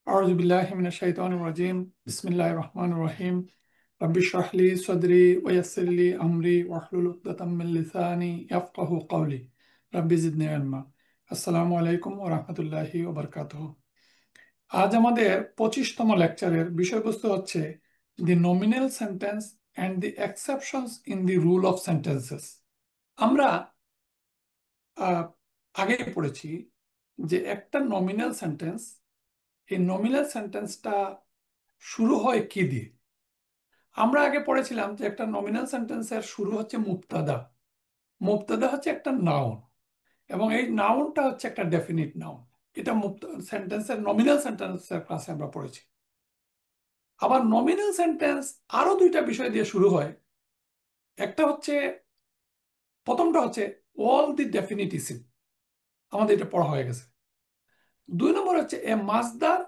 أعوذ بالله من الشيطان الرجيم بسم الله الرحمن الرحيم رب اشرح لي صدري ويسر لي أمري واحلل عقدة من لساني يفقه قولي رب زدني علما আসসালামু আলাইকুম ওয়া রাহমাতুল্লাহি ওয়া বারাকাতুহু। আজ আমাদের 25তম লেকচারের বিষয়বস্তু হচ্ছে the nominal sentence and the exceptions in the rule of sentences. আমরা আহ, আগেই পড়েছি যে একটা নমিনাল সেন্টেন্স, এই নমিনাল সেন্টেন্সটা শুরু হয় কি দিয়ে। আমরা আগে পড়েছিলাম যে একটা নমিনাল সেন্টেন্সের শুরু হচ্ছে মুবতাদা। মুবতাদা হচ্ছে একটা নাউন এবং এই নাউনটা হচ্ছে একটা ডেফিনিট নাউন। এটা সেন্টেন্সের নমিনাল সেন্টেন্সের ক্লাসে আমরা পড়েছি। আবার নমিনাল সেন্টেন্স আরো দুইটা বিষয় দিয়ে শুরু হয়। একটা হচ্ছে, প্রথমটা হচ্ছে অল দি ডেফিনিট ইসিম, আমাদের এটা পড়া হয়ে গেছে। দুই নম্বর হচ্ছে এ মাসদার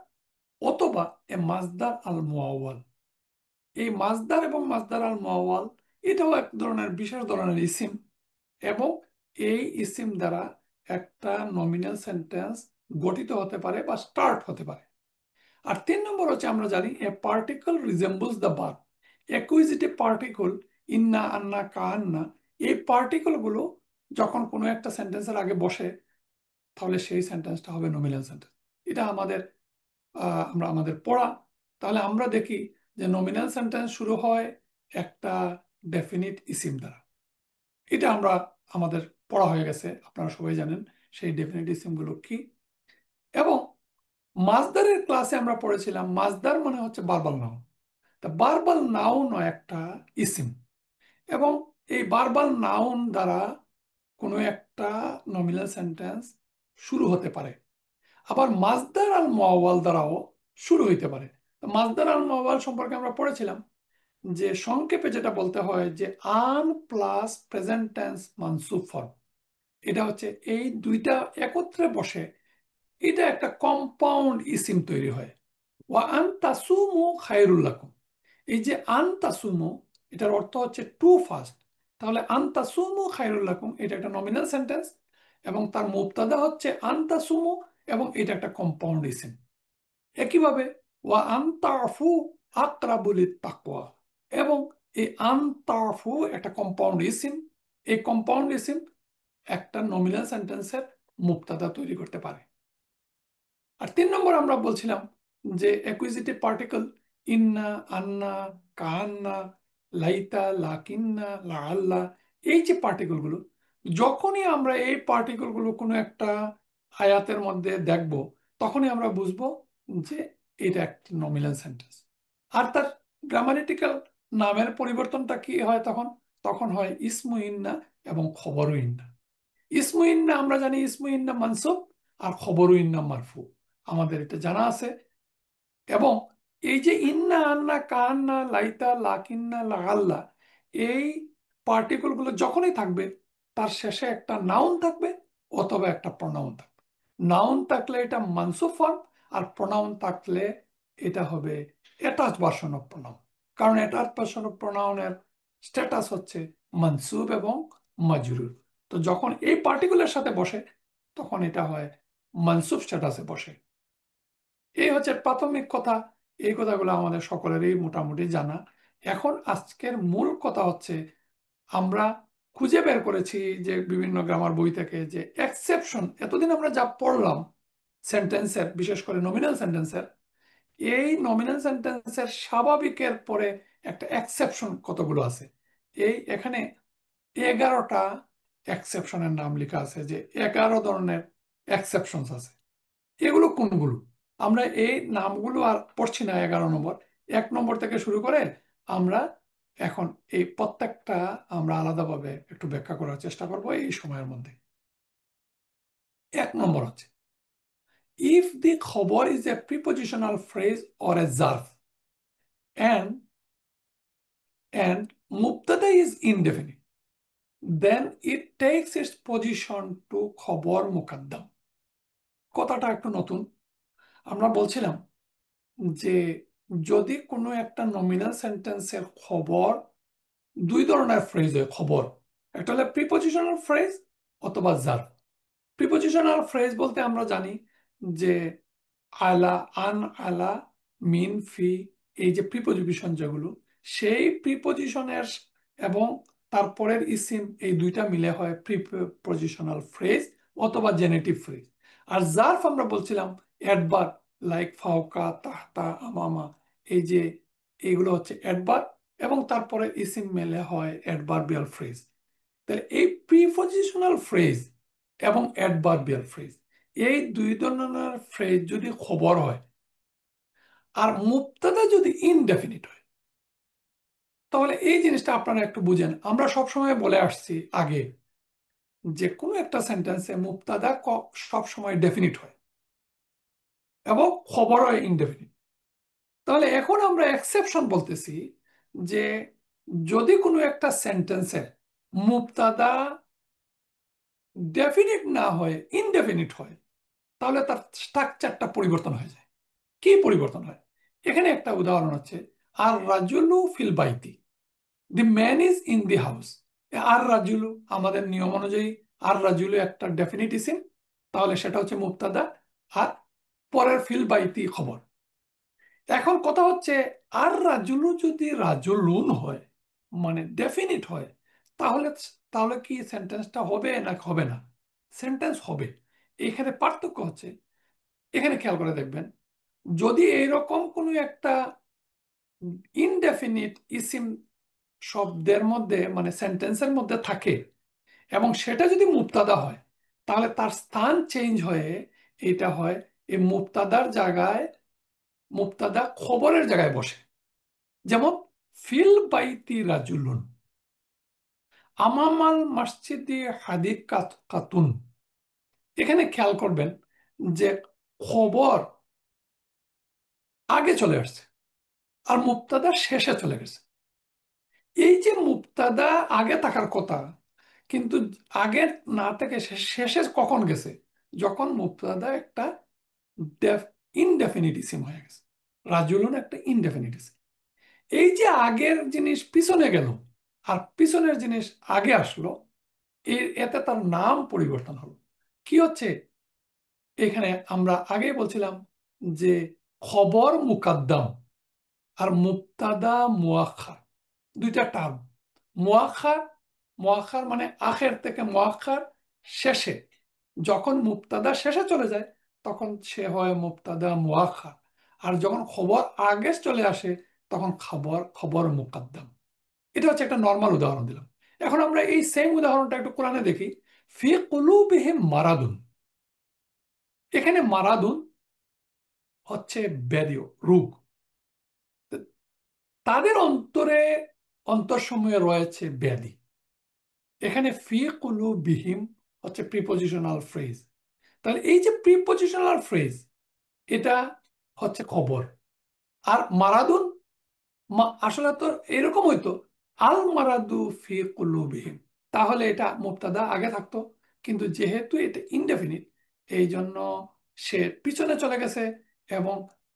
অথবা এ মাসদার আল মুআওয়াল। এই মাসদার এবং মাসদার আল মুআওয়াল এটাও এক ধরনের বিশেষ ধরনের ইসিম এবং এই ইসিম দ্বারা একটা নমিনাল সেন্টেন্স গঠিত হতে পারে বা স্টার্ট হতে পারে। আর তিন নম্বর হচ্ছে আমরা জানি a particle resembles the verb. Accusative particle ইন্না, আন্না, কান্না, এই পার্টিকল গুলো যখন কোনো একটা সেন্টেন্সের আগে বসে তাহলে সেই সেন্টেন্সটা হবে নমিনাল সেন্টেন্স। এটা আমরা আমাদের পড়া। তাহলে আমরা দেখি যে নমিনাল সেন্টেন্স শুরু হয় একটা ডেফিনিট ইসিম দ্বারা। এটা আমাদের পড়া হয়ে গেছে, আপনারা সবাই জানেন সেই ডেফিনিট ইসিম গুলো কি। এবং মাসদারের ক্লাসে আমরা পড়েছিলাম মাসদার মানে হচ্ছে ভার্বাল নাউন। তা ভার্বাল নাউনও একটা ইসিম এবং এই ভার্বাল নাউন দ্বারা কোনো একটা নমিনাল সেন্টেন্স শুরু হতে পারে। আবার মাসদার আল মুআওয়াল দ্বারাও শুরু হইতে পারে। তো মাসদার আল মুআওয়াল সম্পর্কে আমরা পড়েছিলাম যে সংক্ষেপে যেটা বলতে হয় যে আন প্লাস প্রেজেন্ট টেন্স মানসুব ফর্ম। এটা হচ্ছে এই দুইটা একত্রে বসে এটা একটা কম্পাউন্ড ইসিম তৈরি হয়। ওয়া আন তাসুমু খায়রুল লাকুম। এই যে আন তাসুমু, এটার অর্থ হচ্ছে টু ফাস্ট। তাহলে আন তাসুমু খায়রুল লাকুম এটা একটা নমিনাল সেন্টেন্স এবং তার মুবতাদা হচ্ছে আন তাসুমু এবং এটা একটা কম্পাউন্ড ইসিম। একইভাবে ওয়া আন তাফু আকরাবু লিত্তাকওয়া, এবং এই আন তাফু একটা কম্পাউন্ড ইসিম। এই কম্পাউন্ড ইসিম একটা নমিনাল সেন্টেন্সের মুবতাদা তৈরি করতে পারে। আর তিন নম্বর আমরা বলছিলাম যে অ্যাকুইজিটিভ পার্টিকল ইন্না, আন্না, কান্না, লাইতা, লাকিন্না, লাআল্লা, এই যে পার্টিকল গুলো, যখনই আমরা এই পার্টিকল গুলো কোনো একটা আয়াতের মধ্যে দেখব তখনই আমরা বুঝবো যে এটা একটা নমিনাল সেন্টেন্স। আর তার গ্রামাটিক্যাল নামের পরিবর্তনটা কি হয় তখন? তখন হয় ইসমু ইন্না এবং খবরু ইন্না। ইসমু ইন্না আমরা জানি ইসমু ইন্না মানসুব আর খবরু ইন্না মারফু, আমাদের এটা জানা আছে। এবং এই যে ইন্না, আন্না, কান্না, লাইতা, লাকিন্না, লাগাল্লা, এই পার্টিকল গুলো যখনই থাকবে তার শেষে একটা নাউন থাকবে অথবা একটা প্রনাউন থাকবে। নাউন থাকলে এটা মানসুব ফর্ম আর প্রনাউন থাকলে এটা হবে অ্যাটাচ ভার্সন অফ প্রনাউন। কারণ অ্যাটাচ ভার্সন অফ প্রনাউনের স্ট্যাটাস হচ্ছে মানসুব এবং মাজরুর। তো যখন এই পার্টিকুলার সাথে বসে তখন এটা হয় মানসুব স্ট্যাটাসে বসে। এই হচ্ছে প্রাথমিক কথা। এই কথাগুলো আমাদের সকলেরই মোটামুটি জানা। এখন আজকের মূল কথা হচ্ছে আমরা খুঁজে বের করেছি যে বিভিন্ন গ্রামার বই থেকে যে এক্সেপশন, এতদিন আমরা যা পড়লাম সেন্টেন্সের, বিশেষ করে নমিনাল সেন্টেন্সের, এই নমিনাল সেন্টেন্সের স্বাভাবিকের পরে একটা এক্সেপশন কতগুলো আছে। এখানে 11টা এক্সেপশনের নাম লেখা আছে, যে 11 ধরনের এক্সেপশন আছে। এগুলো কোনগুলো আমরা এই নামগুলো আর পড়ছি না। 11 নম্বর, 1 নম্বর থেকে শুরু করে আমরা এখন এই প্রত্যেকটা আমরা আলাদাভাবে একটু ব্যাখ্যা করার চেষ্টা করব এই সময়ের মধ্যে। 1 নম্বর হচ্ছে ইফ দি খবর is a prepositional phrase or a জার্ভ and and mubtada is indefinite, then it takes its position to খবর মুকাদ্দাম। কথাটা একটু নতুন। আমরা বলছিলাম যে যদি কোনো একটা নমিনাল সেন্টেন্সের খবর দুই ধরনের ফ্রেজ হয় খবর, একটা হলো প্রিপোজিশনাল ফ্রেজ অথবা জার্ভ। প্রিপোজিশনাল ফ্রেজ বলতে আমরা জানি যে আলা, আন, আলা, মিন, ফি, এই যে প্রিপোজিশন যেগুলো, সেই প্রিপোজিশনের এবং তারপরের ইসিম, এই দুইটা মিলে হয় প্রিপোজিশনাল ফ্রেজ অথবা জেনেটিভ ফ্রেজ। আর জার্ফ আমরা বলছিলাম অ্যাডভার্ব, লাইক ফাওকা, তাহতা, আমামা, এই যে এইগুলো হচ্ছে অ্যাডভার্ব এবং তারপরে ইসিম মেলে হয় অ্যাডভার্বিয়াল ফ্রেজ। তাহলে এই প্রিপোজিশনাল ফ্রেজ এবং অ্যাডভার্বিয়াল ফ্রেজ, এই দুই ধরনের ফ্রেজ যদি খবর হয় আর মুবতাদা যদি ইনডেফিনিট হয়, তাহলে এই জিনিসটা আপনারা একটু বুঝেন। আমরা সবসময় বলে আসছি আগে যে কোনো একটা সেন্টেন্সে মুবতাদা সবসময় ডেফিনিট হয় এবং খবর হয় ইনডেফিনিট। তাহলে এখন আমরা এক্সেপশন বলতেছি যে যদি কোনো একটা সেন্টেন্সের মুবতাদা ডেফিনিট না হয়, ইনডেফিনিট হয়, তাহলে তার স্ট্রাকচারটা পরিবর্তন হয়ে যায়। কি পরিবর্তন হয়? এখানে একটা উদাহরণ হচ্ছে, আর রাজুলু ফিল বাইতি, the man is in the house. আর রাজুলু, আমাদের নিয়ম অনুযায়ী আর রাজুলু একটা ডেফিনিট ইসিম, তাহলে সেটা হচ্ছে মুবতাদা, আর পরের ফিল বাইতি খবর। এখন কথা হচ্ছে, আর রাজুলু যদি রাজুলুন হয়, মানে ডেফিনিট হয়, তাহলে তাহলে কি সেন্টেন্সটা হবে না হবে না? সেন্টেন্স হবে। এখানে পার্থক্য হচ্ছে, এখানে খেয়াল করে দেখবেন, যদি এইরকম কোনো একটা ইনডেফিনিট ইসিম শব্দের মধ্যে, মানে সেন্টেন্সের মধ্যে থাকে এবং সেটা যদি মুবতাদা হয়, তাহলে তার স্থান চেঞ্জ হয়ে এটা হয় এই মুবতাদার জায়গায়, মুবতাদা খবরের জায়গায় বসে। যেমন ফিল বাইতি রাজুলুন, আমামাল মসজিদি হাদিকাতুন। এখানে খেয়াল করবেন যে খবর আগে চলে আসছে আর মুবতাদা শেষে চলে গেছে। এই যে মুবতাদা আগে থাকার কথা, কিন্তু আগে না থেকে শেষে কখন গেছে? যখন মুবতাদা একটা ইনডেফিনিট ইসিম হয়ে গেছে। রাজুলুন একটা ইনডেফিনিট ইসিম। এই যে আগের জিনিস পিছনে গেল আর পিছনের জিনিস আগে আসলো, এতে তার নাম পরিবর্তন হলো। কি হচ্ছে এখানে? আমরা আগেই বলছিলাম যে খবর মুকাদ্দাম আর মুবতাদা মুআখার, দুইটা টার্ম। মুআখার, মুআখার মানে আখের থেকে মুআখার, শেষে। যখন মুবতাদা শেষে চলে যায় তখন সে হয় মুবতাদা মুআখার, আর যখন খবর আগে চলে আসে তখন খবর খবর মুকাদ্দাম। এটা হচ্ছে একটা নর্মাল উদাহরণ দিলাম। এখন আমরা এই সেম উদাহরণটা একটু কোরআনে দেখি। ফি কুলুবিহিম মারাদুন, এখানে মারাদুন হচ্ছে ব্যাধি, রোগ। তাদের অন্তরে, অন্তরসমূহে রয়েছে ব্যাধি। এখানে ফি কুলুবিহিম হচ্ছে প্রিপোজিশনাল ফ্রেজ। তাহলে এই যে প্রিপোজিশনাল ফ্রেজ, এটা হচ্ছে খবর। আর মারাদুন, আসলে তো এরকম হইতো, আল মারাদু ফি কুলুবিহিম, তাহলে এটা মুবতাদা আগে থাকতো, কিন্তু যেহেতু এটা ইনডেফিনিট, এই জন্য সে পিছনে চলে গেছে এবং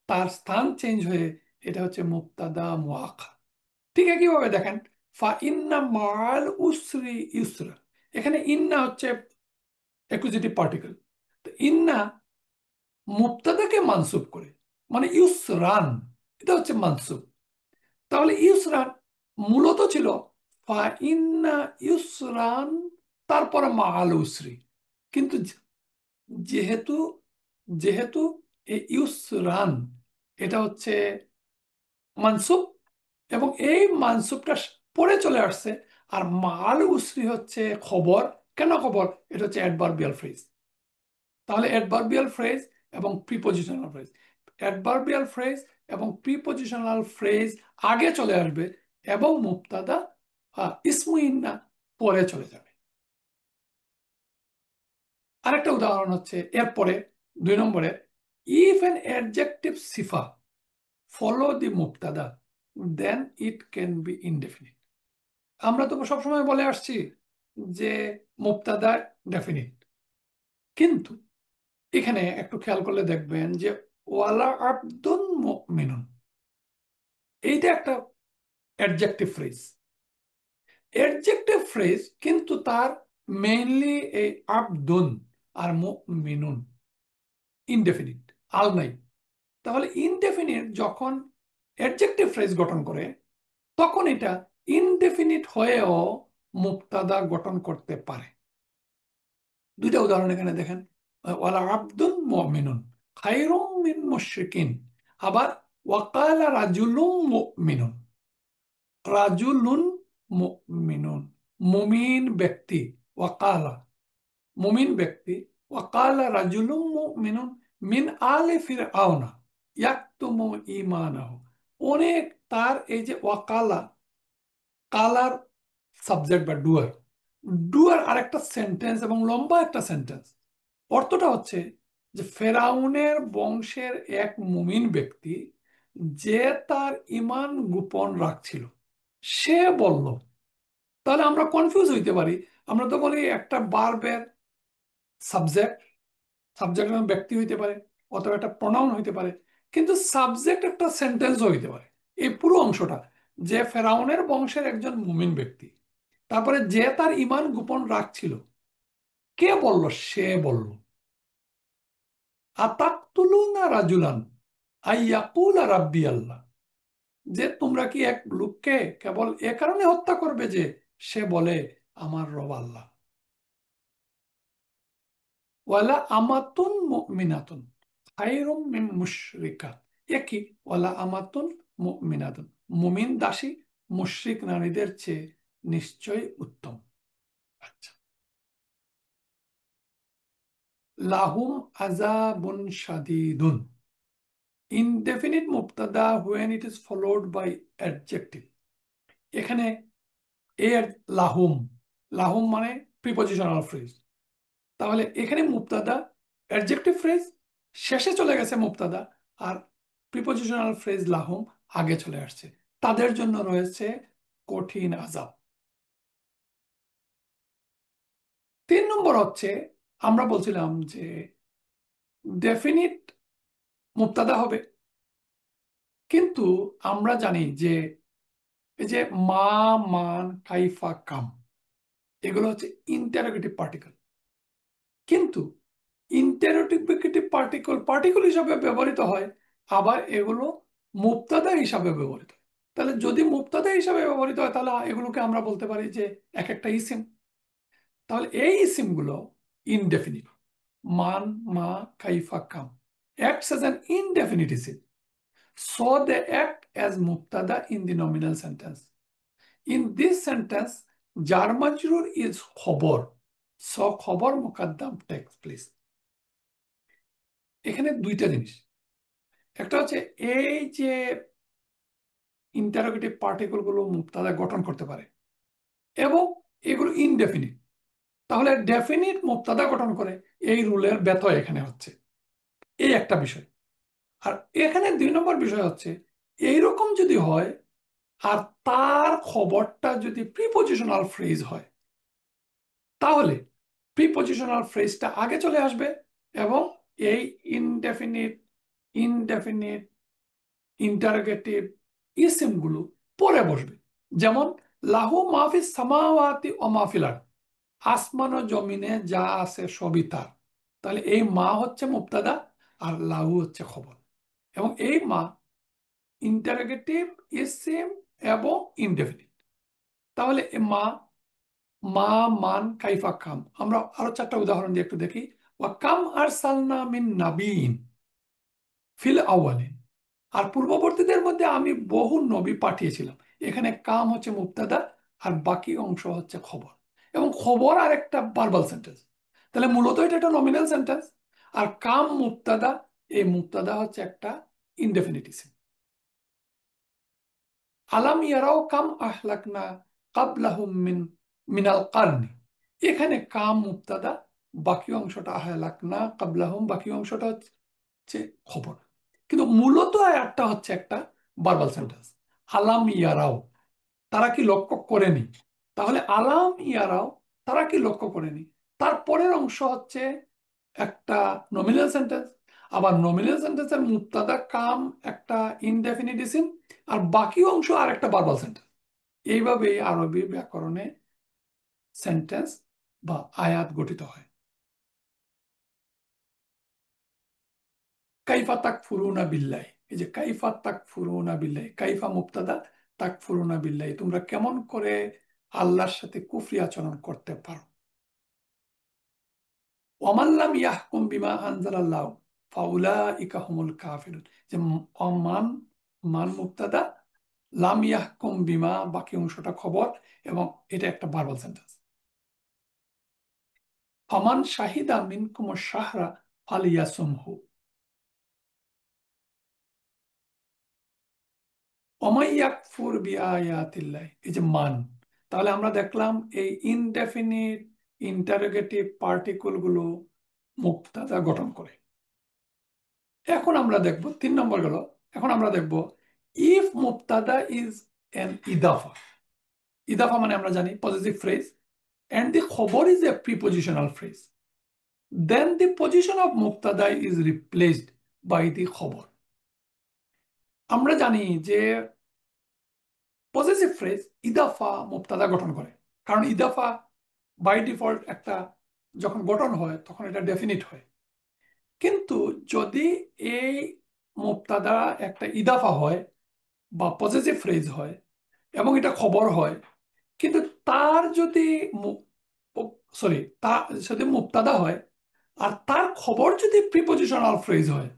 তার স্থান চেঞ্জ হয়ে এটা হচ্ছে মুবতাদা মুআখার। ঠিক একইভাবে দেখেন, ফা ইন্না মাল উসরি ইউসরা, এখানে ইন্না হচ্ছে একুজেটিভ পার্টিকেল। তো ইন্না মুবতাদাকে মানসুব করে, মানে ইউসরান, এটা হচ্ছে মানসুব। তাহলে ইউসরান মূলত ছিল ফা ইন্না ইউসরান, তারপরে মাল উসরি। কিন্তু যেহেতু যেহেতু এই ইউসরান এটা হচ্ছে মানসুব এবং এই মানসুবটা পরে চলে আসছে, আর মাল উসরি হচ্ছে খবর। কেন খবর? এটা হচ্ছে অ্যাডভার্বিয়াল ফ্রেজ। তাহলে অ্যাডভার্বিয়াল ফ্রেজ এবং প্রিপোজিশনাল ফ্রেজ, অ্যাডভার্বিয়াল ফ্রেজ এবং প্রিপোজিশনাল ফ্রেজ আগে চলে আসবে এবং মুবতাদা ইসমু ইন্না পরে চলে যাবে। আরেকটা উদাহরণ হচ্ছে এরপরে 2 নম্বরে, ইফ অ্যান অ্যাডজেক্টিভ সিফা ফলো দি মুবতাদা then it can be indefinite. আমরা তো সবসময় বলে আসছি যে মুবতাদা ডেফিনিট, কিন্তু এখানে একটু খেয়াল করলে দেখবেন যে ওয়ালা আব্দুন মুমিনুন, এইটা একটা অ্যাডজেক্টিভ ফ্রেজ। অ্যাডজেক্টিভ ফ্রেজ, কিন্তু তার মেইনলি এই আব্দুন আর মুমিনুন ইনডেফিনিট, আল নাই। তাহলে ইনডেফিনিট যখন অ্যাডজেক্টিভ ফ্রেজ গঠন করে তখন এটা ইনডেফিনিট হয়েও মুক্তাদা গঠন করতে পারে। দুইটা উদাহরণ এখানে দেখেন, ওয়ালা আব্দুন মুমিনুন খায়রুম মিন মুশরিকিন, আবার ওয়াকালা রাজুলুম মুমিনুন, রাজুলুন মুমিনুন মুমিন ব্যক্তি, ওয়াকালা মুমিন ব্যক্তি, ওয়াকালা রাজুলুম মুমিনুন মিন আলে ফিরআউনা ইয়াকতুমু ঈমানাহু। অনেক তার এই যে ওয়াকালা, কালার সাবজেক্ট বা ডুয়ার, ডুয়ার আরেকটা সেন্টেন্স এবং লম্বা একটা সেন্টেন্স। অর্থটা হচ্ছে যে ফেরাউনের বংশের এক মুমিন ব্যক্তি যে তার ঈমান গোপন রাখছিল, সে বলল। তাহলে আমরা কনফিউজ হইতে পারি, আমরা তো বলি একটা বার্বের সাবজেক্ট, সাবজেক্ট ব্যক্তি হইতে পারে অথবা একটা প্রনাউন হইতে পারে, কিন্তু সাবজেক্ট একটা সেন্টেন্সও হইতে পারে। এই পুরো অংশটা যে ফেরাউনের বংশের একজন মুমিন ব্যক্তি, তারপরে যে তার ঈমান গোপন রাখছিল, কে বলল? সে বলল। আতাকতুলুনা রাজুলান আইয়াকুলা রাব্বি আল্লাহ, যে তোমরা কি এক লোককে কেবল এ কারণে হত্যা করবে যে সে বলে আমার রব আল্লাহ। ওয়ালা আমাতুন মুমিনাতুন খায়রুম মিন মুশরিকা, একই ওয়ালা আমাতুন মুমিনাতুন, মুমিন দাসী মুশরিক নারীদের চেয়ে নিশ্চয়ই উত্তম। আচ্ছা, লাহুম আযাবুন শাদীদুন, indefinite মুবতাদা when it is followed by adjective। এখানে এর লাহুম, লাহুম মানে প্রিপজিশনাল ফ্রেজ, তাহলে এখানে মুবতাদা অ্যাডজেক্টিভ ফ্রেজ, শেষে চলে গেছে মুবতাদা, আর প্রিপজিশনাল ফ্রেজ লাহুম আগে চলে আসছে। তাদের জন্য রয়েছে কঠিন আযাব। 3 নম্বর হচ্ছে, আমরা বলছিলাম যে ডেফিনিট মুবতাদা হবে, কিন্তু আমরা জানি যে এই যে মা, মান, কাইফা, কাম, এগুলো হচ্ছে ইন্টারোগেটিভ পার্টিকেল, কিন্তু ইন্টারোগেটিভ পার্টিকেল পার্টিকেল হিসাবে ব্যবহৃত হয়, আবার এগুলো মুবতাদা হিসাবে ব্যবহৃত হয়। তাহলে যদি মুবতাদা হিসাবে ব্যবহৃত হয় তাহলে এগুলোকে আমরা বলতে পারি যে এক একটা ইসিম। তাহলে এই ইসিমগুলো ইনডেফিনিট, মান, মা, কাইফা, কাম acts as an indefinite isim, so they act as mubtada in the nominal sentence. In this sentence, jar majrur is খবর, so খবর মুকাদ্দাম takes place। এখানে দুইটা জিনিস, একটা হচ্ছে এই যে ইন্টারোগেটিভ পার্টিকেল গুলো মুবতাদা গঠন করতে পারে এবং এগুলো ইনডেফিনিট, তাহলে ডেফিনিট মুবতাদা গঠন করে, এই রুলের ব্যতয় এখানে হচ্ছে, এই একটা বিষয়। আর এখানে 2 নম্বর বিষয় হচ্ছে, এইরকম যদি হয় আর তার খবরটা যদি প্রিপজিশনাল ফ্রেজ হয়, তাহলে প্রিপজিশনাল ফ্রেজটা আগে চলে আসবে এবং এই ইনডেফিনিট ইনডেফিনিট ইন্টারোগেটিভ ইসিমগুলো পরে বসবে। যেমন লাহু মাহফিস সামাওয়াতি ও মাহফিল আরদ, আসমান ও জমিনে যা আছে সবই তার। তাহলে এই মা হচ্ছে মুবতাদা আর লাহু হচ্ছে খবর, এবং এই মা ইন্টারোগেটিভ ইসিম এবং ইনডেফিনিট। তাহলে এ মা, মা, মান, কাইফা, কাম, আমরা আরো 4টা উদাহরণ দিয়ে একটু দেখি। ওয়া কাম আরসালনা মিন নাবিয়িন ফিল আউয়ালিন, আর পূর্ববর্তীদের মধ্যে আমি বহু নবী পাঠিয়েছিলাম। এখানে কাম হচ্ছে মুবতাদা আর বাকি অংশ হচ্ছে খবর, এবং খবর আর একটা ভার্বাল সেন্টেন্স। তাহলে মূলত এটা একটা নমিনাল সেন্টেন্স, আর কাম মুবতাদা, এই মুবতাদা হচ্ছে একটা ইনডেফিনিটিভ। আলাম ইয়ারাও কাম আহলাকনা কাবলাহুম মিনাল কারনি, এখানে কাম মুবতাদা, বাকি অংশটা আহলাকনা কাবলাহুম, বাকি অংশটা হচ্ছে খবর। কিন্তু মূলত আয়াতটা হচ্ছে একটা ভার্বাল সেন্টেন্স। আলাম ইয়ারাও, তারা কি লক্ষ্য করেনি? তাহলে আলাম ইয়ারাও, তারা কি লক্ষ্য করেনি, তারপরের অংশ হচ্ছে একটা নমিনাল সেন্টেন্স। আবার নমিনাল সেন্টেন্সের মুবতাদা কাম একটা ইনডেফিনিট ইসিম, আর বাকি অংশ আর একটা ভার্বাল সেন্টেন্স। এইভাবেই আরবি ব্যাকরণে সেন্টেন্স বা আয়াত গঠিত হয়। কাইফা তাকফুরুনা বিল্লাহ, এই যে কাইফা তাকফুরুনা বিল্লাহ, কাইফা মুবতাদা, তাকফুরুনা বিল্লাহ, তোমরা কেমন করে আল্লাহর সাথে কুফরি আচরণ করতে পারো। ওয়ামাল্লাম ইয়াহকুম বিমা আনজালাল্লাহ ফাউলাইকা হুমুল কাফিরুন, যে মান, মান মুবতাদা, লাম ইয়াহকুম বিমা বাকি অংশটা খবর, এবং এটা একটা ভার্বাল সেন্টেন্স। ফামান শাহিদা মিনকুম শাহরা ফালিয়াসুমহু, অমাইয়াকফুর বিআয়াতিল্লাহ, এই যে মান। তাহলে আমরা দেখলাম এই ইনডেফিনিট ইন্টারোগেটিভ পার্টিকল গুলো মুক্তাদা গঠন করে। এখন আমরা দেখব 3 নম্বর গেল। এখন আমরা দেখব ইফ মুক্তাদা ইজ এন ইদাফা, ইদাফা মানে আমরা জানি পজিটিভ ফ্রেজ, and the খবর is a prepositional phrase, then the position of মুক্তাদা is replaced by the খবর। আমরা জানি যে পজিটিভ ফ্রেজ ইদাফা মুবতাদা গঠন করে, কারণ ইদাফা বাই ডিফল্ট একটা যখন গঠন হয় তখন এটা ডেফিনিট হয়। কিন্তু যদি এই মুবতাদা একটা ইদাফা হয় বা পজিটিভ ফ্রেজ হয় এবং এটা খবর হয়, কিন্তু তার যদি সরি, তা যদি মুবতাদা হয় আর তার খবর যদি প্রিপোজিশনাল ফ্রেজ হয়,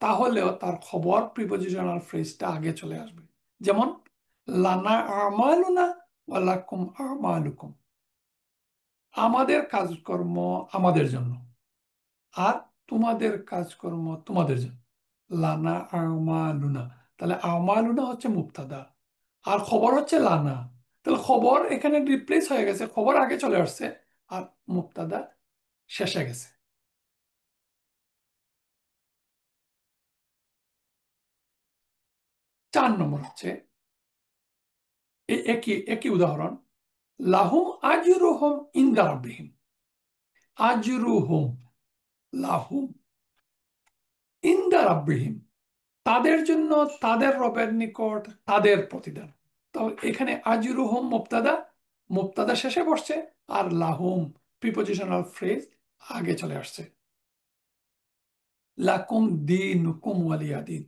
তাহলেও তার খবর প্রিপোজিশনাল ফ্রেজটা আগে চলে আসবে। যেমন লানা আমালুনা ওয়া লাকুম আমালুকুম, আমাদের কাজকর্ম আমাদের জন্য, আর তোমাদের কাজকর্ম তোমাদের জন্য। লানা আমালুনা, তাহলে আমালুনা হচ্ছে মুবতাদা আর খবর হচ্ছে লানা। তাহলে খবর এখানে রিপ্লেস হয়ে গেছে, খবর আগে চলে আসছে আর মুবতাদা শেষে গেছে। 4 নম্বর হচ্ছে একই একই উদাহরণ, লাহুম আজরুহুম ইনদা রাব্বিহিম, আজরুহুম, লাহুম ইনদা রাব্বিহিম, তাদের জন্য তাদের রবের নিকট তাদের প্রতিদান। তো এখানে আজরুহুম মুবতাদা, মুবতাদা শেষে বসছে, আর লাহুম প্রিপোজিশনাল ফ্রেজ আগে চলে আসছে। লাকুম দীনুকুম ওয়ালিয়া দিন,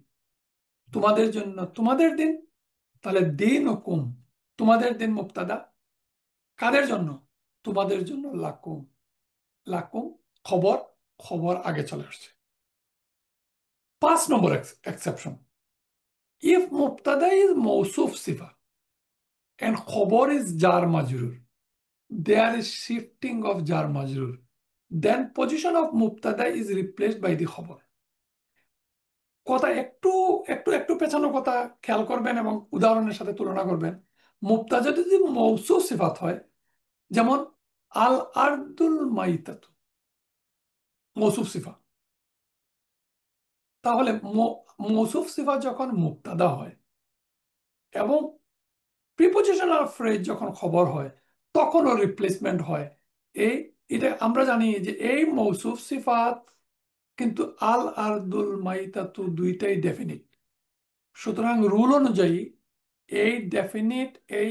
তোমাদের জন্য তোমাদের দিন। তাহলে দীনুকুম, তোমাদের দিন মুবতাদা, কাদের জন্য? তোমাদের জন্য। লাকুম, লাকুম খবর, খবর আগে চলে আসছে। 5 নম্বর এক্সেপশন, ইফ মুবতাদা ইজ মৌসুফ সিফা and খবর is jar majrur, there is shifting of jar majrur, then position of mubtada is replaced by the খবর। কথা একটু একটু একটু পেছানো কথা খেয়াল করবেন এবং উদাহরণের সাথে তুলনা করবেন। মুবতাদা যদি মৌসুফ সিফাত হয়, যেমন আল আরদুল মাইতাতু, মৌসুফ সিফা, তাহলে মৌসুফ সিফা যখন মুবতাদা হয় এবং প্রিপোজিশনাল ফ্রেজ যখন খবর হয়, তখনও রিপ্লেসমেন্ট হয়। এই এটা আমরা জানি যে এই মৌসুফ সিফাত কিন্তু আল আরদুল মাইতাতু দুইটাই ডেফিনিট। সুতরাং রুল অনুযায়ী এই ডেফিনিট এই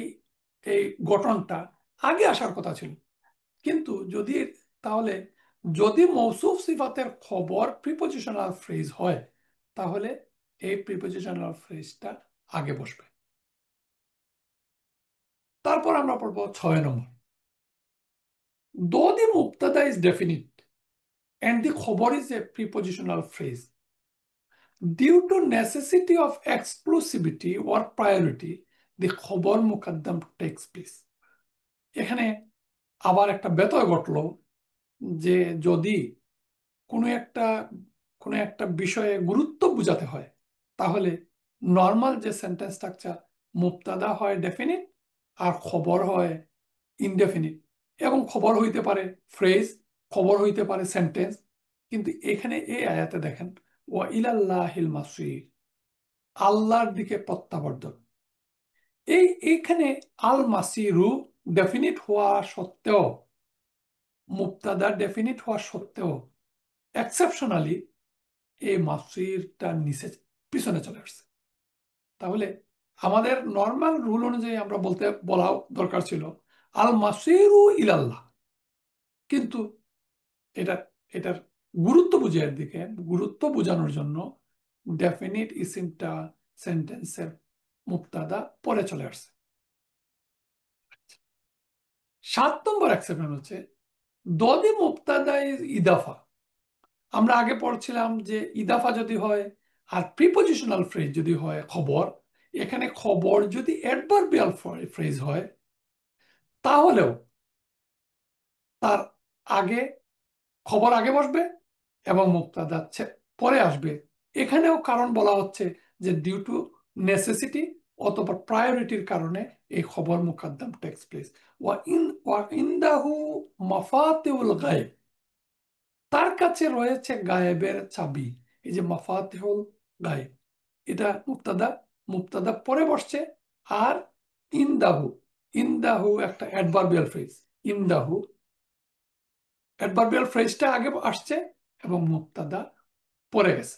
এই গঠনটা আগে আসার কথা ছিল। কিন্তু যদি, তাহলে যদি মৌসুফ সিফাতের খবর প্রিপোজিশনাল ফ্রেজ হয়, তাহলে এই প্রিপোজিশনাল ফ্রেজটা আগে বসবে। তারপর আমরা পড়বো 6 নম্বর, though the mubtada is definite and the khabar is a prepositional phrase, due to necessity of exclusivity or priority, the khabar muqaddam takes place। এখানে আবার একটা ব্যতয় ঘটলো, যে যদি কোনো একটা কোনো একটা বিষয়ে গুরুত্ব বোঝাতে হয়, তাহলে নর্মাল যে সেন্টেন্স স্ট্রাকচার, মুবতাদা হয় ডেফিনিট আর খবর হয় ইনডেফিনিট, এবং খবর হইতে পারে ফ্রেজ, খবর হইতে পারে সেন্টেন্স। কিন্তু এখানে এই আয়াতে দেখেন, ওয়া ইলাল্লাহিল মাসির, আল্লাহর দিকে প্রত্যাবর্তন। এইখানে আল মাসিরু ডেফিনিট হওয়া সত্ত্বেও, মুবতাদা ডেফিনিট হওয়া সত্ত্বেও, এক্সেপশনালি এই মাসিরটা নিচে পিছনে চলে আসছে। তাহলে আমাদের নর্মাল রুল অনুযায়ী আমরা বলা দরকার ছিল আল মাসিরু ইলাল্লাহ, কিন্তু এটা এটার গুরুত্ব বুঝিয়ে দিকে, গুরুত্ব বোঝানোর জন্য ডেফিনিট ইসিমটা সেন্টেন্সের মুক্তাদা পরে চলে আসছে। 7 নম্বর এক্সেপশন হচ্ছে যদি মুক্তাদা ইজ ইদাফা। আমরা আগে পড়ছিলাম যে ইদাফা যদি হয় আর প্রিপজিশনাল ফ্রেজ যদি হয় খবর, এখানে খবর যদি অ্যাডভার্বিয়াল ফ্রেজ হয় তাহলেও তার আগে খবর আগে বসবে এবং মুক্তাদা পরে আসবে। এখানেও কারণ বলা হচ্ছে যে ডিউ টু নেসেসিটি অথবা প্রায়োরিটির কারণে এই খবর মুকদ্দম টেক্স প্লেস। ওয়া ইনদাহু মাফাতিউল গায়েব, তার কাছে রয়েছে গায়েবের চাবি। এই যে মাফাতিহুল গায়েব, এটা মুক্তাদা, মুক্তাদা পরে বসছে। আর ইনদাহু, ইনদাহু একটা অ্যাডভার্বিয়াল ফ্রেজ, ইনদাহু অ্যাডভার্বিয়াল ফ্রেজটা আগে আসছে এবং মুক্তাদা পড়ে গেছে।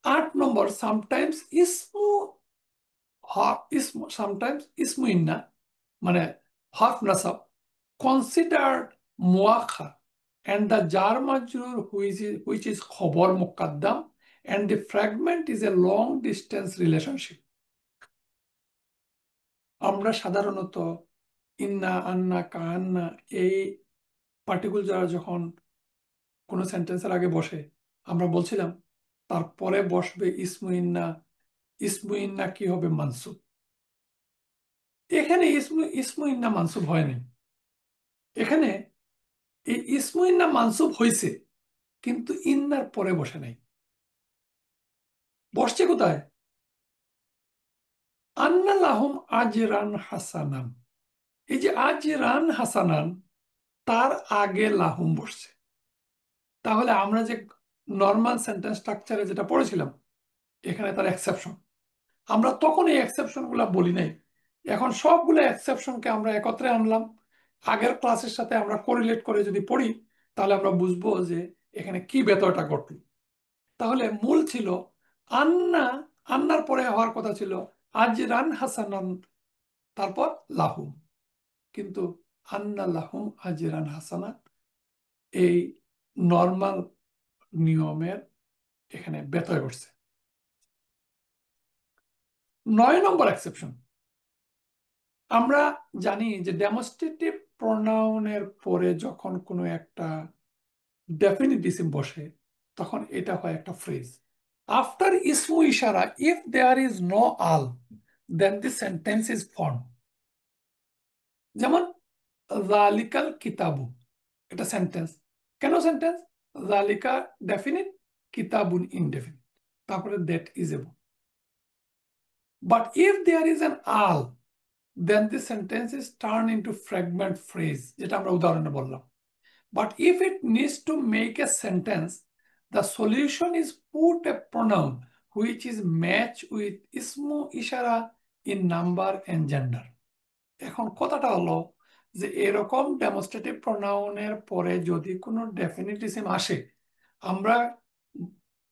8 নম্বর সামটাইমস ইসমু, সামটাইমস ইসমু ইন্না মানে হাফ নাসাব কনসিডার্ড মুআখার and the jar majrur which is খবর মুকদ্দম and the fragment is a long distance relationship। আমরা সাধারণত ইন্না, আন্না, কান্না এই পার্টিকুলার যখন কোনো সেন্টেন্সের আগে বসে আমরা বলছিলাম তারপরে বসবে ইসমু ইন্না। ইসমু ইন্না কি হবে? মানসুব। এখানে ইসমু ইসমু ইন্না মানসুব হয়নি। এখানে এই ইসমু ইন্না মানসুব হয়েছে কিন্তু ইন্নার পরে বসে নাই, বসছে কোথায়? আন্না লাহুম আজরান হাসানান। এই যে আজরান হাসানান, তার আগে লাহুম বসছে। তাহলে আমরা যে নর্মাল সেন্টেন্স স্ট্রাকচারে যেটা পড়েছিলাম এখানে তার এক্সেপশন, আমরা তখন এই এক্সেপশন গুলা বলি নাই। এখন সবগুলো এক্সেপশনকে আমরা একত্রে আনলাম। আগের ক্লাসের সাথে আমরা কোরিলেট করে যদি পড়ি তাহলে আমরা বুঝবো যে এখানে কি ব্যাপারটা ঘটল। তাহলে মূল ছিল আন্না, আন্নার পরে হওয়ার কথা ছিল আজরান হাসানান, তারপর লাহুম। কিন্তু আন্না লাহুম আজরান হাসানান এই নর্মাল নিয়মের এখানে ব্যতয় ঘটছে। 9 নম্বর এক্সেপশন, আমরা জানি যে ডেমনস্ট্রেটিভ প্রোনাউনের পরে যখন কোনো একটা ডেফিনিট ইসিম বসে তখন এটা হয় একটা ফ্রেজ। আফটার ইসমু ইশারা ইফ দেয়ার ইজ নো আল then the sentence is form. যেমন জালিকাল কিতাবু, এটা সেন্টেন্স। কেন সেন্টেন্স? জালিকা ডেফিনিট, কিতাবুন ইনডেফিনিট, তারপরে দ্যাট ইজ এবো। But if there is an আল then the sentence is turned into fragment phrase, যেটা আমরা উদাহরণে বললাম। But if it needs to make a sentence, the solution is put a pronoun which is matched with ismu ishara in number and gender। এখন কথাটা হলো যে এরকম demonstrative প্রোনাউনের পরে যদি কোনো ডেফিনিটিসিম আসে, আমরা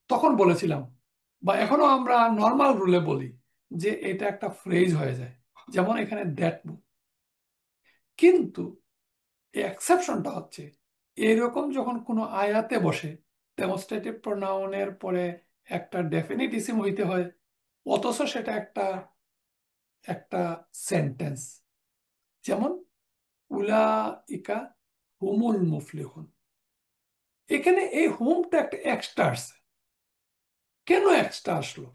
তখন বলেছিলাম বা এখনো আমরা নর্মাল রুলে বলি যে এটা একটা ফ্রেজ হয়ে যায়, যেমন এখানে দ্যাট। কিন্তু এক্সেপশনটা হচ্ছে এরকম যখন কোনো আয়াতে বসে ডেমনস্ট্রেটিভ প্রোনাউনের পরে একটা ডেফিনিট ইসিম হইতে হয় অথচ সেটা একটা একটা সেন্টেন্স। যেমন উলাইকা হুমুল মুফলিহুন, এখানে এই হুমটা একটা এক্সট্রা আসছে। কেন এক্সট্রা আসলো?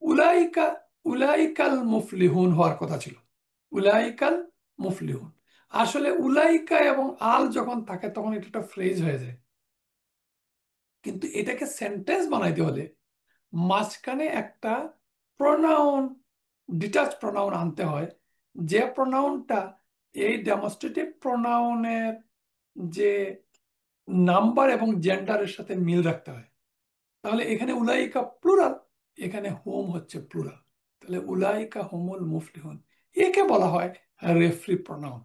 উলাইকা, উলাইকাল মুফলিহুন হওয়ার কথা ছিল, উলাইকাল মুফলিহুন। আসলে উলাইকা এবং আল যখন থাকে তখন এটা একটা ফ্রেজ হয়ে যায়। কিন্তু এটাকে সেন্টেন্স বানাইতে হলে মাঝখানে একটা প্রোনাউন, ডিটাচ প্রোনাউন আনতে হয়, যে প্রোনাউনটা এই ডেমনস্ট্রেটিভ প্রোনাউনের যে নাম্বার এবং জেন্ডারের সাথে মিল রাখতে হয়। তাহলে এখানে উলাইকা প্লুরাল, এখানে হোম হচ্ছে প্লুরাল, তাহলে উলাইকা হোমুল মুফলিহুন, একে বলা হয় রেফারি প্রোনাউন।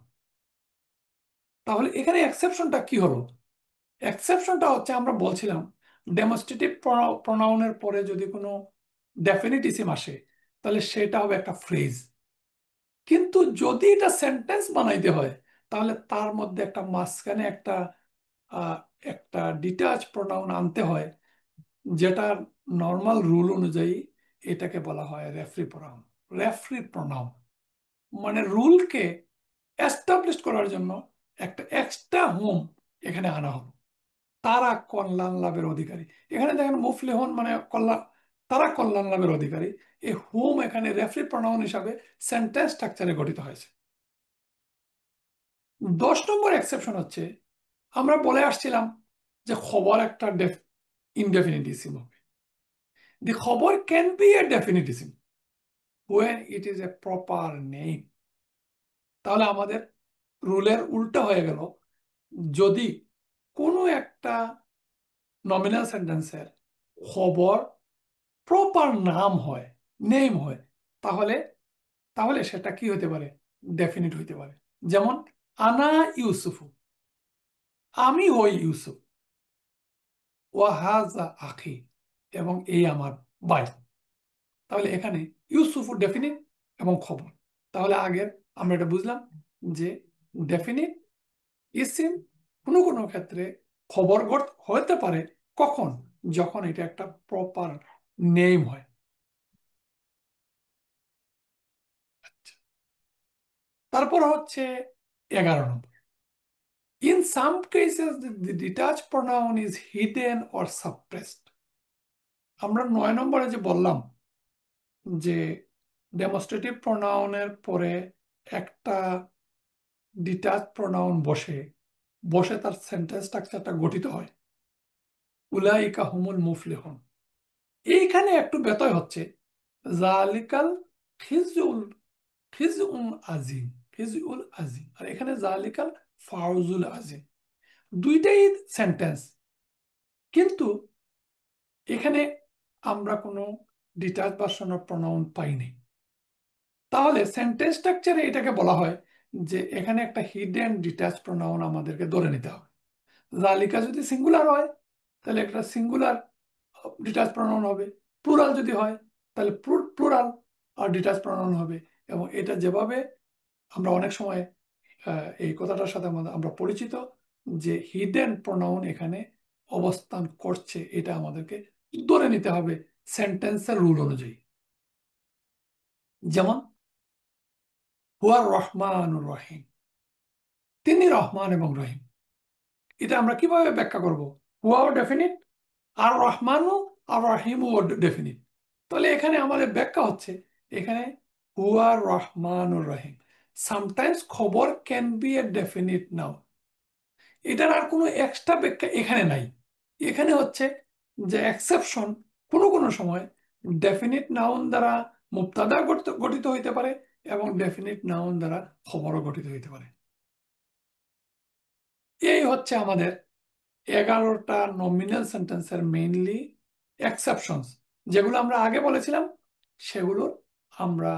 তাহলে এখানে এক্সেপশনটা কি হলো? এক্সেপশনটা হচ্ছে আমরা বলছিলাম ডেমনস্ট্রেটিভ প্রোনাউনের পরে যদি কোনো ডেফিনিট ইসিম আসে তাহলে সেটা হবে একটা ফ্রেজ। কিন্তু যদি এটা সেন্টেন্স বানাইতে হয় তাহলে তার মধ্যে একটা মাঝখানে একটা একটা ডিটাচ প্রোনাউন আনতে হয়, যেটা নর্মাল রুল অনুযায়ী এটাকে বলা হয় রেফারি প্রোনাউন। রেফারি প্রোনাউন মানে রুলকে এস্টাবলিশ করার জন্য একটা এক্সট্রা হোম এখানে আনা হলো। তারা কল্যাণ লাভের অধিকারী। এখানে দেখেন মুফলিহুন মানে কল্যাণ, তারা কল্যাণ লাভের অধিকারী। এই হোম এখানে রেফারি প্রোনাউন হিসাবে সেন্টেন্স স্ট্রাকচারে গঠিত হয়েছে। 10 নম্বর এক্সেপশন হচ্ছে, আমরা বলে আসছিলাম যে খবর একটা ইনডেফিনিটিসিম হবে। দি খবর ক্যান বি এ ডেফিনিটিসিম when it is a proper name। তাহলে আমাদের রুলের উল্টা হয়ে গেল, যদি কোনো একটা নমিনাল সেন্টেন্সের খবর প্রপার নাম হয়, নেম হয়, তাহলে তাহলে সেটা কি হতে পারে? ডেফিনিট হইতে পারে। যেমন আনা ইউসুফু, আমি হই ইউসুফ। ওয়াহাজা আখি, এবং এই আমার ভাই। তাহলে এখানে ইউসুফু ডেফিনিট এবং খবর। তাহলে আগের আমরা এটা বুঝলাম যে ডেফিনিট ইসিম কোনো কোনো ক্ষেত্রে খবর হতে পারে। কখন? যখন এটা একটা প্রপার নেম হয়। তারপর হচ্ছে 11 নম্বর, in some cases the detached pronoun is hidden or suppressed। আমরা 9 নম্বরে যে বললাম যে ডেমনস্ট্রেটিভ প্রোনাউনের পরে একটা ডিটাচ প্রোনাউন বসে বসে তার সেন্টেন্স স্ট্রাকচারটা গঠিত হয়, উলাইকা হুমুল মুফলিহুন। এইখানে একটু ব্যতয় হচ্ছে, জালিকাল খিজুল খিজউন আজিম, খিজউল আজিম, আর এখানে জালিকাল ফাউজুল আজিম। দুইটাই সেন্টেন্স, কিন্তু এখানে আমরা কোনো ডিটাচ ভার্সন অফ প্রোনাউন পাইনি। তাহলে সেন্টেন্স স্ট্রাকচারে এটাকে বলা হয় যে এখানে একটা হিডেন ডিটাচ প্রোনাউন আমাদেরকে ধরে নিতে হবে। জালিকা যদি সিঙ্গুলার হয় তাহলে একটা সিঙ্গুলার ডিটাচ প্রোনাউন হবে, প্লুরাল যদি হয় তাহলে প্লুরাল আর ডিটাচ প্রোনাউন হবে। এবং এটা যেভাবে আমরা অনেক সময় এই কথাটার সাথে আমরা পরিচিত, যে হিডেন প্রোনাউন এখানে অবস্থান করছে, এটা আমাদেরকে ধরে নিতে হবে সেন্টেন্সের রুল অনুযায়ী। যেমন হুয়া রহমানুর রহিম, তিনি রহমান এবং রহিম। এটা আমরা কিভাবে ব্যাখ্যা করব? হুয়াও ডেফিনিট, আর রহমানও আর রহিমও ডেফিনিট। তাহলে এখানে আমাদের ব্যাখ্যা হচ্ছে, এখানে হুয়া রহমানুর রহিম, সামটাইমস খবর ক্যান বি এ ডেফিনিট নাও। এটার আর কোনো এক্সট্রা ব্যাখ্যা এখানে নাই। এখানে হচ্ছে যে এক্সেপশন কোনো কোনো সময় ডেফিনিট নাউন দ্বারা মুবতাদা গঠিত হইতে পারে, এবং ডেফিনিট নাউন দ্বারা খবরও গঠিত হইতে পারে। এই হচ্ছে আমাদের 11টা নমিনাল সেন্টেন্সের মেইনলি এক্সেপশনস, যেগুলো আমরা আগে বলেছিলাম সেগুলো আমরা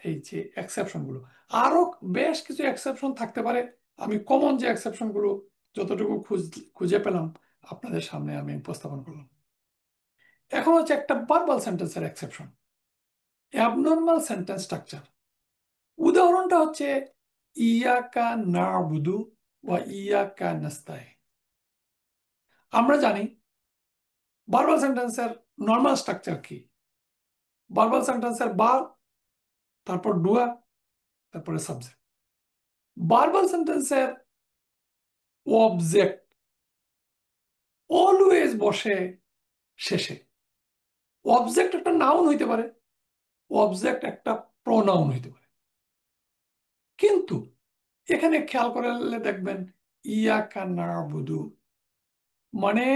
এই যে এক্সেপশনগুলো, আরো বেশ কিছু এক্সেপশন থাকতে পারে। আমি কমন যে এক্সেপশনগুলো যতটুকু খুঁজে পেলাম আপনাদের সামনে আমি উপস্থাপন করলাম। এখন হচ্ছে একটা ভার্বাল সেন্টেন্সের এক্সেপশন, অ্যাবনর্মাল সেন্টেন্স স্ট্রাকচার। উদাহরণটা হচ্ছে ইয়াকা না'বুদু ওয়া ইয়াকা নাস্তাইন। আমরা জানি ভার্বাল সেন্টেন্সের নর্মাল স্ট্রাকচার কি? ভার্বাল সেন্টেন্সের বার, তারপর ডুয়া, তারপরে সাবজেক্ট। ভার্বাল সেন্টেন্সের অবজেক্ট অলওয়েজ বসে শেষে। অবজেক্ট একটা নাউন হইতে পারে, অবজেক্ট একটা প্রোনাউন হইতে পারে, কিন্তু এখানে খেয়াল করলে দেখবেন ইয়াকা না'বুদু মানে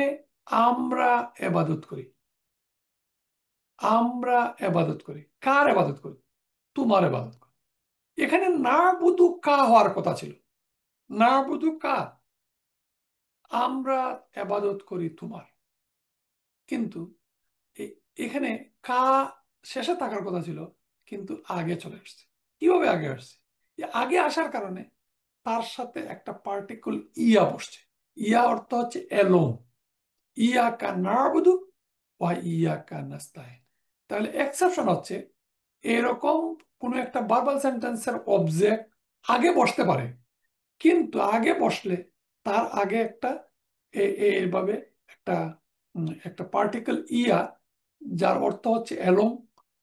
আমরা এবাদত করি। আমরা এবাদত করি, কার এবাদত করি? তোমার এবাদত করি। এখানে না'বুদু কা হওয়ার কথা ছিল, না'বুদু কা, আমরা এবাদত করি তোমার। কিন্তু এখানে কা শেষে থাকার কথা ছিল, কিন্তু আগে চলে আসছে। কিভাবে আগে আসছে? আগে আসার কারণে তার সাথে একটা পার্টিকুল ইয়া বসছে। ইয়া অর্থ হচ্ছে এলোন, ইয়া কা না'বুদু ওয়া ইয়া কা নাস্তাইন। তাহলে এক্সেপশন হচ্ছে এরকম কোন একটা ভার্বাল সেন্টেন্সের অবজেক্ট আগে বসতে পারে, কিন্তু আগে বসলে তার আগে একটা এইভাবে একটা একটা পার্টিকেল ইয়া, যার অর্থ হচ্ছে alone,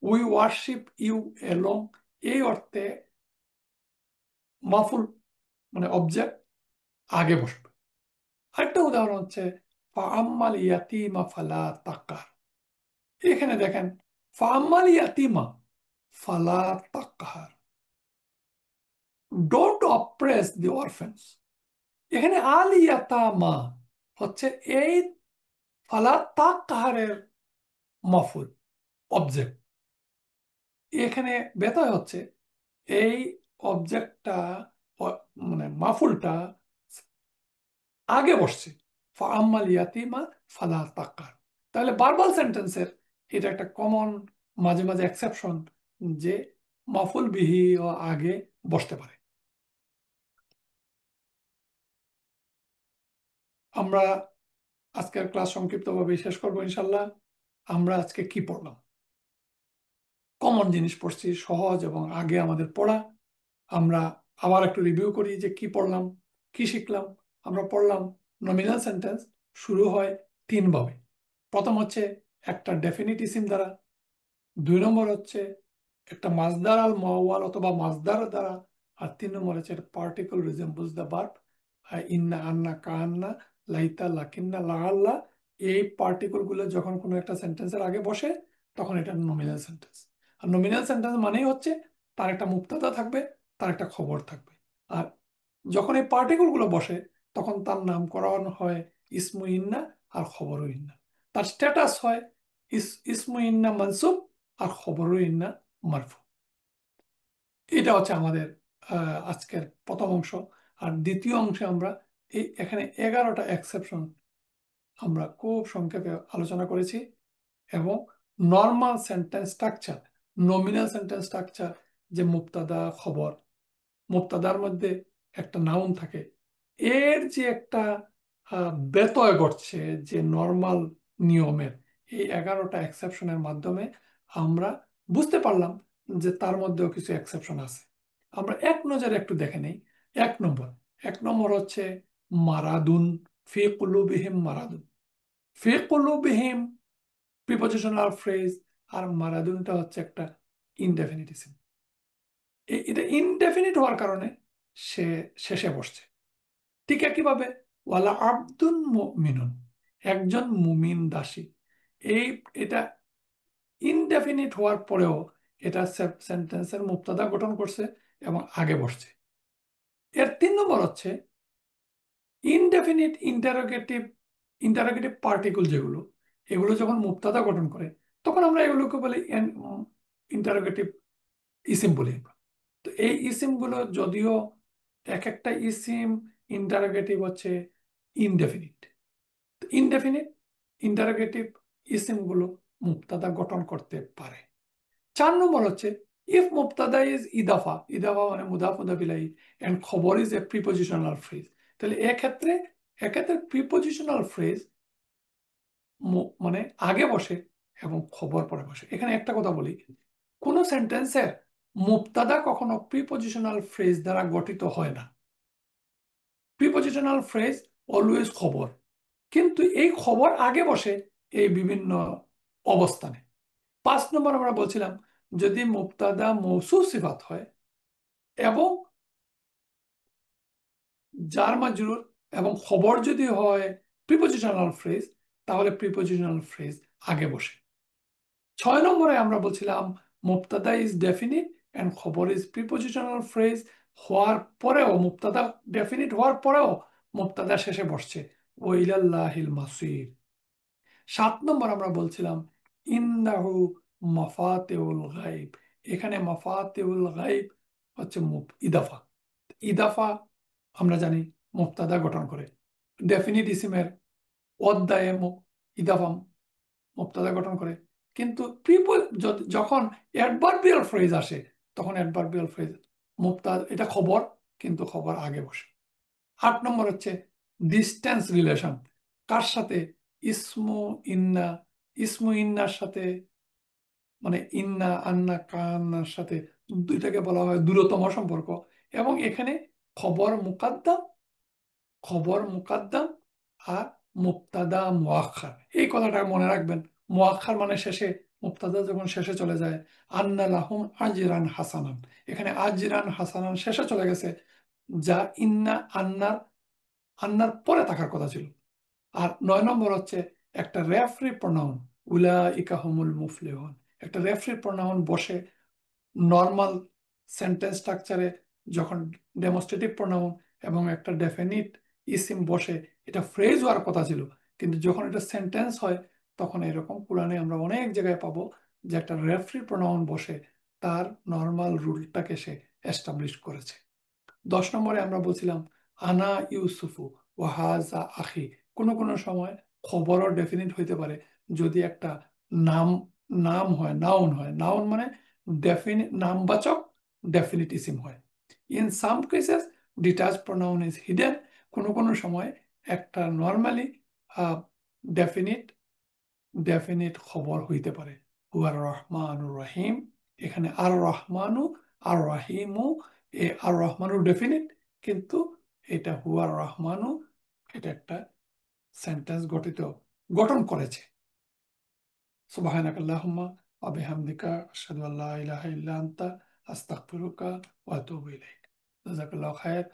we worship you alone, এই অর্থে মাফুল মানে অবজেক্ট আগে বসবে। আরেকটা উদাহরণ হচ্ছে ফাআম্মাল ইয়াতীমা ফালা তাকহার। এখানে দেখেন ফাআম্মাল ইয়াতীমা ফালা তাকহার, ডোন্ট অপ্রেস দি অরফেন্স। এখানে আল ইয়াতামা হচ্ছে এই ফালা তাকহারের মাফুল অবজেক্ট। এখানে বেতয় হচ্ছে এই অবজেক্টটা মানে মাফুলটা আগে বসছে, ফাআম্মাল ইয়াতীমা ফালা তাকহার। তাহলে ভার্বাল সেন্টেন্সের এটা একটা কমন মাঝে মাঝে এক্সেপশন, যে মাফুল বিহি ও আগে বসতে পারে। আমরা আজকের ক্লাস সংক্ষিপ্তভাবে শেষ করবো ইনশাল্লাহ। আমরা আজকে কি পড়লাম? কমন জিনিস পড়ছি, সহজ এবং আগে আমাদের পড়া। আমরা আবার একটু রিভিউ করি যে কি পড়লাম, কি শিখলাম। আমরা পড়লাম নমিনাল সেন্টেন্স শুরু হয় তিন ভাবে। প্রথম হচ্ছে একটা ডেফিনিট ইসিম দ্বারা, দুই নম্বর হচ্ছে একটা মাসদার আল মাওয়াল অথবা মাসদার দ্বারা, আর তিন নম্বর হচ্ছে পার্টিকল রিজেম্বলস দ্য ভার্ব, ইন্না আন্না কান্না লাইতা লাকিন্না লাআল্লা। এই পার্টিকল গুলো যখন কোনো একটা সেন্টেন্সের আগে বসে তখন এটা নমিনাল সেন্টেন্স। আর নমিনাল সেন্টেন্স মানেই হচ্ছে তার একটা মুক্তাদা থাকবে, তার একটা খবর থাকবে। আর যখন এই পার্টিকল গুলো বসে তখন তার নামকরণ হয় ইসমু ইন্না আর খবরু ইন্না। তার স্ট্যাটাস হয় ইসমু ইন্না মানসুব আর খবরু ইন্না মারফু। এটা হচ্ছে আমাদের আজকের প্রথম অংশ। আর দ্বিতীয় অংশে আমরা এখানে 11টা এক্সেপশন আমরা খুব সংক্ষেপে আলোচনা করেছি, এবং normal sentence structure, nominal sentence structure, যে মুক্তাদা খবর, মুক্তাদার মধ্যে একটা নাউন থাকে, এর যে একটা ব্যতয় ঘটছে যে নর্মাল নিয়মের, এই 11টা এক্সেপশনের মাধ্যমে আমরা বুঝতে পারলাম যে তার মধ্যেও কিছু এক্সেপশন আছে। আমরা এক নজরে একটু দেখে নেই। এক নম্বর এক নম্বর হচ্ছে মারাদুন, ফি কুলুবিহিম মারাদুন। ফি কুলুবিহিম প্রিপজিশনাল ফ্রেজ, আর মারাদুনটা হচ্ছে একটা ইনডেফিনিটিসিম। এটা ইনডেফিনিট হওয়ার কারণে সে শেষে বসছে। ঠিক একইভাবে ওয়ালা আব্দুন মুমিনুন, একজন মুমিন দাসী। এই এটা ইনডেফিনিট হওয়ার পরেও এটা সেন্টেন্সের মুক্তাদা গঠন করছে এবং আগে বসছে। এর তিন নম্বর হচ্ছে ইনডেফিনিট ইন্টারোগেটিভ, ইন্টারোগেটিভ পার্টিকেল যেগুলো, এগুলো যখন মুক্তাদা গঠন করে তখন আমরা এগুলোকে বলি ইন্টারোগেটিভ ইসিম বলি আমরা। তো এই ইসিম গুলো যদিও এক একটা ইসিম ইন্টারোগেটিভ হচ্ছে ইনডেফিনিট, ইনডেফিনিট ইন্টারোগেটিভ ইসিম গুলো মুক্তাদা গঠন করতে পারে। চার নম্বর হচ্ছে ইফ মুক্তাদা ইজ ইদাফা, ইদাফা মানে মুদাফ মুদাফ ইলাইহি, এন্ড খবর ইজ এ প্রিপজিশনাল ফ্রেজ। তাহলে এক্ষেত্রে এক্ষেত্রে প্রিপজিশনাল ফ্রেজ মানে আগে বসে এবং খবর পরে বসে। এখানে একটা কথা বলি, কোন সেন্টেন্সের মুক্তাদা কখনো প্রিপজিশনাল ফ্রেজ দ্বারা গঠিত হয় না। প্রিপজিশনাল ফ্রেজ অলওয়েজ খবর, কিন্তু এই খবর আগে বসে এই বিভিন্ন অবস্থানে। 5 নম্বর আমরা বলছিলাম যদি মুক্তাদা মৌসুফ সিফাত হয় এবং জার মাজরুর এবং খবর যদি হয় প্রিপজিশনাল ফ্রেজ, তাহলে প্রিপজিশনাল ফ্রেজ আগে বসে। 6 নম্বরে আমরা বলছিলাম মুক্তাদা ইজ ডেফিনিট এন্ড খবর ইজ প্রিপজিশনাল ফ্রেজ হওয়ার পরেও, মুক্তাদা ডেফিনিট হওয়ার পরেও মুক্তাদা শেষে বসছে, ও ইলাল্লাহিল মাসির। 7 নম্বর আমরা বলছিলাম ইন্দাহু মাফাতিউল গাইব। এখানে মাফাতিউল গাইব হচ্ছে ইদাফা। ইদাফা আমরা জানি মুক্তাদা গঠন করে। ডেফিনিট ইসিমের অধ্যায়ে ইদাফা মুক্তাদা গঠন করে, কিন্তু যখন অ্যাডভার্বিয়াল ফ্রেজ আসে তখন অ্যাডভার্বিয়াল ফ্রেজ মুক্তাদা, এটা খবর কিন্তু খবর আগে বসে। 8 নম্বর হচ্ছে ডিস্টেন্স রিলেশন, কার সাথে? ইসমু ইন্না, ইসমু ইন্নার সাথে, মানে ইন্না আন্না কান্নার সাথে, দুইটাকে বলা হয় দূরতম সম্পর্ক। এবং এখানে খবর মুকাদ্দাম খবর মুকাদ্দাম আর মুবতাদা মুআক্খার। এই কথাটা মনে রাখবেন। মুআক্খার মানে শেষে, মুবতাদা যখন শেষে চলে যায়। আন্না লাহুম আজরান হাসানান, এখানে আজরান হাসানান শেষে চলে গেছে, যা ইন্না আন্নার আন্নার পরে থাকার কথা ছিল। আর 9 নম্বর হচ্ছে একটা রেফারি প্রোনাউন, উলাইকা হুমুল মুফলিহুন। একটা রেফারি প্রোনাউন বসে নর্মাল সেন্টেন্স স্ট্রাকচারে, যখন ডেমনস্ট্রেটিভ প্রোনাউন এবং একটা ডেফিনিট ইসিম বসে, এটা ফ্রেজ হওয়ার কথা ছিল, কিন্তু যখন এটা সেন্টেন্স হয় তখন এরকম কোরআনে আমরা অনেক জায়গায় পাবো যে একটা রেফারি প্রোনাউন বসে তার নর্মাল রুলটাকে সে এস্টাবলিশ করেছে। 10 নম্বরে আমরা বলছিলাম আনা ইউসুফু ওয়াহাজা আখি। কোনো কোনো সময় খবরও ডেফিনিট হইতে পারে যদি একটা নাম নাম হয়, নাউন হয়। নাউন মানে ডেফিনিট, নামবাচক ডেফিনিট ইসিম হয়। In some cases detach pronoun is hidden. কোনো কোনো সময় একটা নর্মালি ডেফিনিট ডেফিনিট খবর হইতে পারে। হুয়ার রহমানুর রহিম, এখানে আর রহমানু আর রাহিমু, আর রহমানু ডেফিনিট, কিন্তু এটা হুয়ার রহমানু, এটা একটা সেন্টেন্স গঠন করেছে। সুবহানাকাল্লাহুম্মা ওয়া বিহামদিকা আশহাদু আল্লা ইলাহা ইল্লা আনতা আস্তাগফিরুকা ওয়া আতুবু ইলাইক। জাযাকাল্লাহু খায়র।